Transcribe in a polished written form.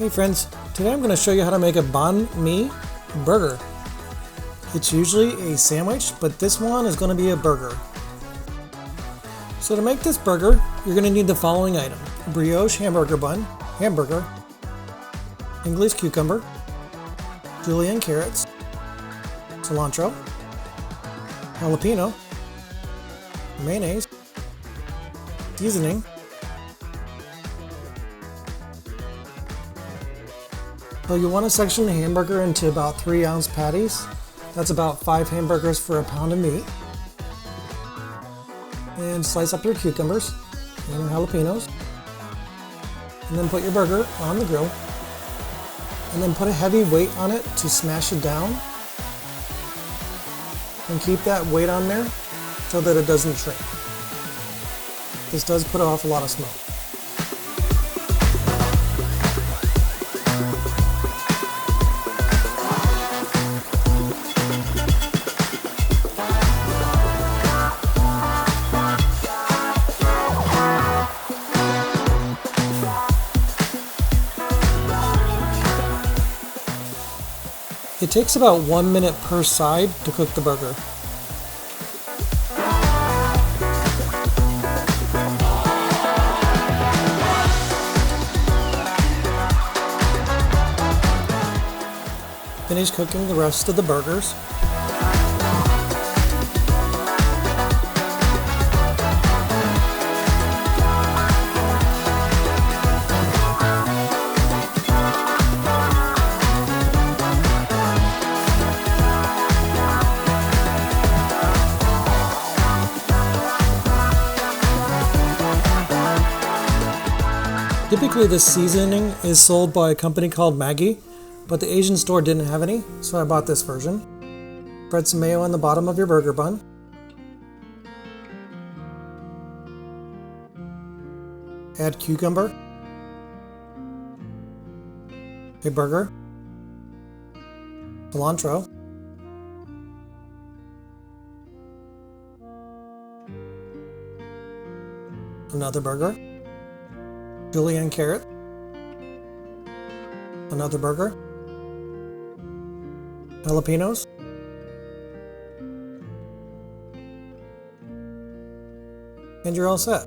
Hey friends, today I'm going to show you how to make a banh mi burger. It's usually a sandwich, but this one is going to be a burger. So to make this burger, you're going to need the following item: brioche hamburger bun, hamburger, English cucumber, julienne carrots, cilantro, jalapeno, mayonnaise, seasoning, well, you want to section the hamburger into about 3-ounce patties. That's about 5 hamburgers for a pound of meat. And slice up your cucumbers and your jalapenos. And then put your burger on the grill. And then put a heavy weight on it to smash it down. And keep that weight on there so that it doesn't shrink. This does put off a lot of smoke. It takes about 1 minute per side to cook the burger. Finish cooking the rest of the burgers. Typically this seasoning is sold by a company called Maggi, but the Asian store didn't have any, so I bought this version. Spread some mayo on the bottom of your burger bun. Add cucumber, a burger, cilantro, another burger, julienne carrot, another burger, jalapenos, and you're all set.